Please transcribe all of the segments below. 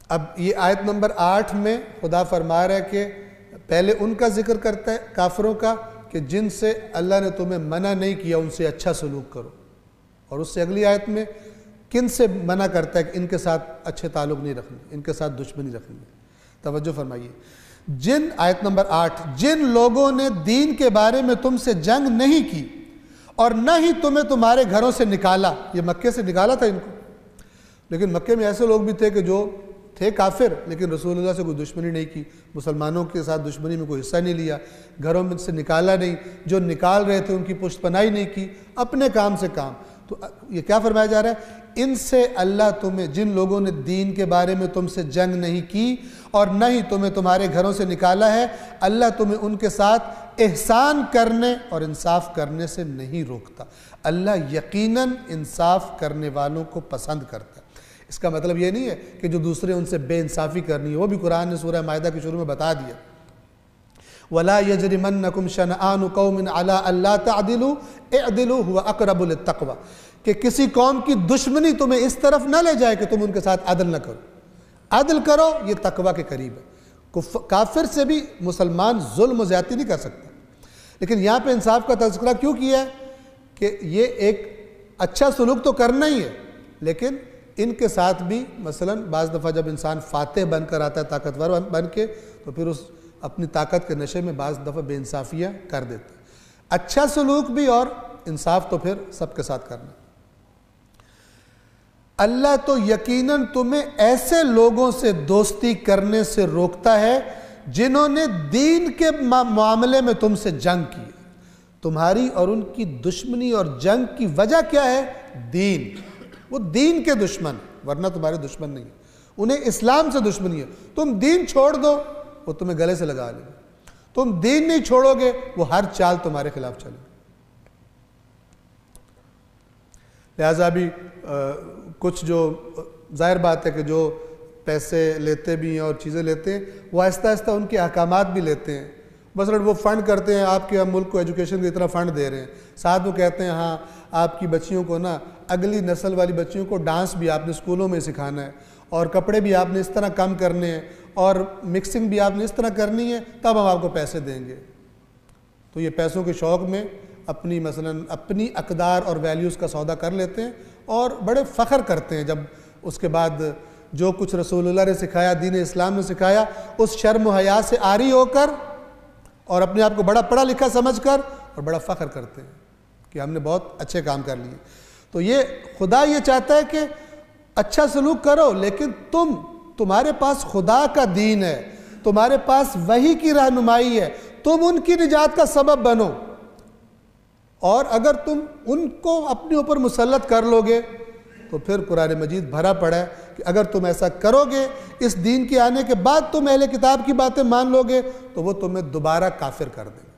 اب یہ آیت نمبر 8 میں خدا فرما رہا ہے کہ پہلے ان کا ذکر کرتا ہے کافروں کا کہ جن سے اللہ نے تمہیں منع نہیں کیا ان سے اچھا سلوک کرو، اور اس سے اگلی آیت میں کن سے منع کرتا ہے کہ ان کے ساتھ اچھے تعلق نہیں رکھنے، ان کے ساتھ دشمنی رکھنی ہے۔ توجہ فرمائیے، آیت نمبر 8، جن لوگوں نے دین کے بارے میں تم سے جنگ نہیں کی اور نہ ہی تمہیں تمہارے گھروں سے نکالا، یہ مکے سے نکالا تھا ان کو، لیکن مکے میں ایسے لوگ بھی تھے کہ جو تھے کافر لیکن رسول اللہ سے کوئی دشمنی نہیں کی، مسلمانوں کے ساتھ دشمنی میں کوئی حصہ نہیں لیا، گھروں میں سے نکالا نہیں، جو نکال رہے تھے ان کی پشت پناہی نہیں کی، اپنے کام سے کام۔ تو یہ کیا فرمایا جا رہا ہے؟ ان سے اللہ تمہیں، جن لوگوں نے دین کے بارے میں تم سے جنگ نہیں کی اور نہ ہی تمہیں تمہارے گھروں سے نکالا ہے، اللہ تمہیں ان کے ساتھ احسان کرنے اور انصاف کرنے سے نہیں روکتا۔ اللہ یقیناً انصاف کرنے والوں کو پسند کرتا ہے۔ اس کا مطلب یہ نہیں ہے کہ جو دوسرے ان سے بے انصافی کرنی ہے، وہ بھی قرآن نے سورہ مائدہ کے شروع میں بتا دیا، وَلَا يَجْرِمَنَّكُمْ شَنَآنُ قَوْمٍ عَلَىٰ أَلَّا تَعْدِلُوا اعْدِلُوا هُوَ أَقْرَبُ لِلتَّقْوَىٰ، کہ کسی قوم کی دشمنی تمہیں اس طرف نہ لے جائے کہ تم ان کے ساتھ عدل نہ کرو، عدل کرو یہ تقویٰ کے قریب ہے۔ کافر سے بھی مسلمان ظلم و زیادتی نہیں کر سکتا، لیکن یہاں پہ انصاف کا تذکرہ کیوں کیا ہے کہ یہ ایک اچھا سلوک تو کرنا ہی ہے، لیکن ان کے ساتھ بھی مثلاً بعض دفعہ جب انسان فاتح بن کر آتا ہے، طاقتور بن کے، تو پھر اس اپنی طاقت کے نشے میں بعض دفعہ بے انصافیاں کر دیتا ہے۔ اچھا سلوک بھی اور انصاف تو پھر سب کے ساتھ کرنا۔ اللہ تو یقیناً تمہیں ایسے لوگوں سے دوستی کرنے سے روکتا ہے جنہوں نے دین کے معاملے میں تم سے جنگ کی۔ تمہاری اور ان کی دشمنی اور جنگ کی وجہ کیا ہے؟ دین۔ وہ دین کے دشمن، ورنہ تمہارے دشمن نہیں ہیں، انہیں اسلام سے دشمنی ہے۔ تم دین چھوڑ دو وہ تمہیں گلے سے لگا لیں گے، تم دین نہیں چھوڑو گے وہ ہر چال تمہارے خلاف چلے گی۔ لہٰذا بھی کچھ جو ظاہر بات ہے کہ جو پیسے لیتے بھی ہیں اور چیزیں لیتے ہیں، وہ آہستہ آہستہ ان کے احکامات بھی لیتے ہیں۔ مثلاً وہ فنڈ کرتے ہیں، آپ کے ملک کو ایجوکیشن کی اتنا فنڈ دے رہے ہیں، ساتھ وہ کہتے ہیں ہاں آپ کی بچیوں کو نا، اگلی نسل والی بچیوں کو ڈانس بھی آپ نے اسکولوں میں سکھانا ہے، اور کپڑے بھی آپ نے اس طرح کم کرنے ہیں، اور مکسنگ بھی آپ نے اس طرح کرنی ہے، تب ہم آپ کو پیسے دیں گے۔ تو یہ پیسوں کے شوق میں اپنی مثلاً اپنی اقدار اور ویلیوز کا سودا کر لیتے ہیں، اور بڑے فخر کرتے ہیں جب اس کے بعد جو کچھ رسول اللہ نے سکھایا، دین اسلام نے سکھایا، اس شرم و حیا سے عاری ہو کر اور اپنے آپ کو بڑا پڑھا لکھا سمجھ کر اور بڑا فخر کرتے ہیں کہ ہم نے بہت اچھے کام کر لیے۔ تو یہ خدا یہ چاہتا ہے کہ اچھا سلوک کرو، لیکن تمہارے پاس خدا کا دین ہے، تمہارے پاس وحی کی رہنمائی ہے، تم ان کی نجات کا سبب بنو، اور اگر تم ان کو اپنے اوپر مسلط کر لو گے تو پھر قرآن مجید بھرا پڑا ہے کہ اگر تم ایسا کرو گے، اس دین کے آنے کے بعد تم اہل کتاب کی باتیں مان لو گے تو وہ تمہیں دوبارہ کافر کر دیں گے۔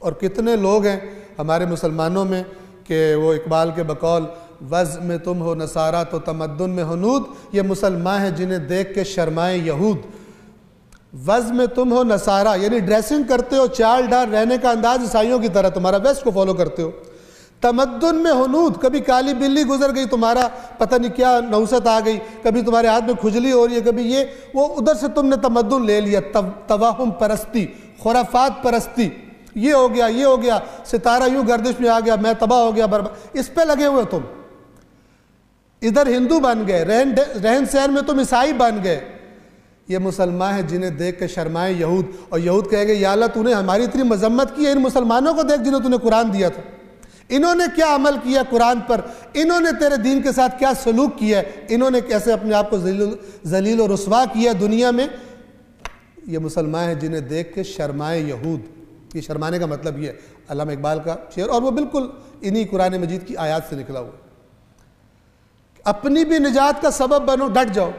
اور کتنے لوگ ہیں ہمارے مسلمانوں میں کہ وہ اقبال کے بقول وضع میں تم ہو نصارہ تو تمدن میں ہنود، یہ مسلمان ہیں جنہیں دیکھ کے شرمائیں یہود۔ وضع میں تم ہو نصارہ یعنی ڈریسنگ کرتے ہو، چال ڈال، رہنے کا انداز عیسائیوں کی طرح، تمہارا ویسٹ کو فالو کرتے ہو۔ تمدن میں ہنود، کبھی کالی بلی گزر گئی، تمہارا پتہ نہیں کیا نوست آ گئی، کبھی تمہارے ہاتھ میں کھجلی ہو رہی ہے، کبھی یہ وہ، ادھر سے تم نے تمدن لے لیا، توہم پرستی، خرافات پرستی، یہ ہو گیا، یہ ہو گیا، ستارہ یوں گردش میں آ گیا، میں تباہ ہو گیا، اس پہ لگے ہوئے تم۔ ادھر ہندو بن گئے، رہن سہن میں تم عیسائی بن گئے۔ یہ مسلمان ہیں جنہیں دیکھ کے شرمائیں یہود، اور یہود کہے گے یا اللہ تو نے ہماری اتنی مذمت کی ہے، ان مسلمانوں کو دیکھ جنہیں تو نے قرآن دیا تھا، انہوں نے کیا عمل کیا قرآن پر، انہوں نے تیرے دین کے ساتھ کیا سلوک کیا ہے، انہوں نے کیسے اپنے آپ کو ذلیل و رسوا کیا دنیا میں۔ یہ مسلمان ہیں جنہیں دیکھ کے شرمائیں یہود۔ یہ شرمانے کا مطلب یہ ہے، علامہ اقبال کا شعر، اور وہ بالکل انہی قرآن مجید کی آیات سے نکلا ہوا ہے۔ اپنی بھی نجات کا سبب بنو، ڈٹ جاؤ،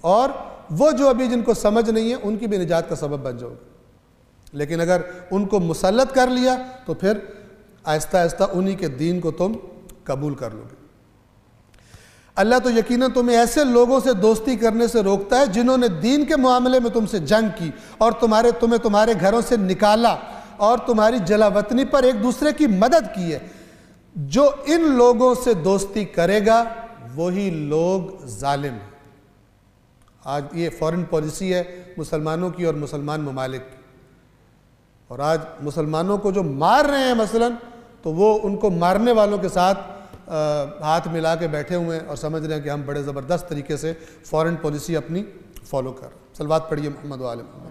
اور وہ جو ابھی جن کو سمجھ نہیں ہے ان کی بھی نجات کا سبب بن جاؤ گے۔ لیکن اگر ان کو مسلط کر لیا تو پھر آہستہ آہستہ انہی کے دین کو تم قبول کر لو گے۔ اللہ تو یقیناً تمہیں ایسے لوگوں سے دوستی کرنے سے روکتا ہے جنہوں نے دین کے معاملے میں تم سے جنگ کی اور تمہیں تمہارے گھروں سے نکالا اور تمہاری جلا وطنی پر ایک دوسرے کی مدد کی ہے۔ جو ان لوگوں سے دوستی کرے گا وہی لوگ ظالم ہیں۔ آج یہ فارن پالیسی ہے مسلمانوں کی اور مسلمان ممالک کی، اور آج مسلمانوں کو جو مار رہے ہیں مثلا تو وہ ان کو مارنے والوں کے ساتھ ہاتھ ملا کے بیٹھے ہوئے ہیں اور سمجھ رہے ہیں کہ ہم بڑے زبردست طریقے سے فارن پالیسی اپنی فالو کر رہے ہیں۔ صلوات پڑھیے محمد و آل محمد۔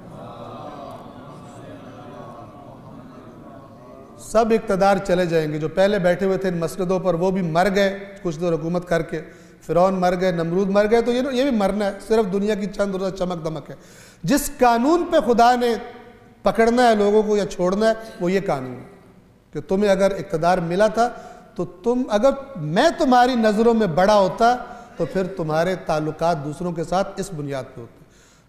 سب اقتدار چلے جائیں گے، جو پہلے بیٹھے ہوئے تھے ان مسجدوں پر وہ بھی مر گئے کچھ دور حکومت کر کے، فرعون مر گئے، نمرود مر گئے، تو یہ بھی مرنا ہے، صرف دنیا کی چند روزہ چمک دمک ہے۔ جس قانون پہ خدا نے پکڑنا ہے لوگوں کو یا چھوڑنا ہے وہ یہ قانون ہے کہ تمہیں اگر اقتدار ملا تھا تو اگر میں تمہاری نظروں میں بڑا ہوتا تو پھر تمہارے تعلقات دوسروں کے ساتھ اس بنیاد پہ ہوتے۔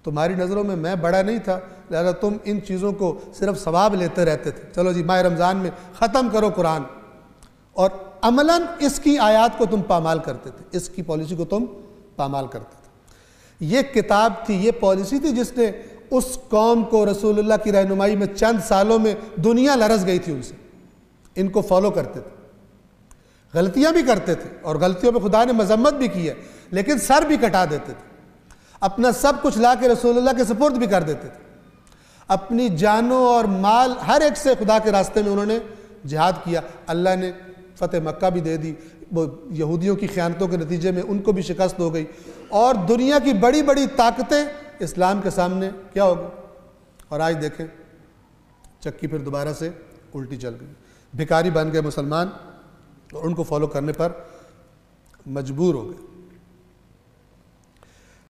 تمہاری نظروں میں میں بڑا نہیں تھا، لہذا تم ان چیزوں کو صرف ثواب لیتے رہتے تھے، چلو جی ماہ رمضان میں ختم کرو قرآن، اور عملاً اس کی آیات کو تم پامال کرتے تھے، اس کی پالیسی کو تم پامال کرتے تھے۔ یہ کتاب تھی، یہ پالیسی تھی جس نے اس قوم کو رسول اللہ کی رہنمائی میں چند سالوں میں دنیا لرز گئی تھی ان سے، ان کو فالو کرتے تھے، غلطیاں بھی کرتے تھے اور غلطیوں پہ خدا نے مذمت بھی کی ہے، لیکن سر بھی کٹا دیتے تھے، اپنا سب کچھ لا کے رسول اللہ کے سپرد بھی کر دیتے تھے، اپنی جانوں اور مال ہر ایک سے خدا کے راستے میں انہوں نے جہاد کیا۔ اللہ نے فتح مکہ بھی دے دی، وہ یہودیوں کی خیانتوں کے نتیجے میں ان کو بھی شکست ہو گئی، اور دنیا کی بڑی بڑی طاقتیں اسلام کے سامنے کیا ہو گئی، اور آج دیکھیں چکی پھر دوبارہ سے الٹی چل گئی، بھکاری بن گئے مسلمان اور ان کو فالو کرنے پر مجبور ہو گئے۔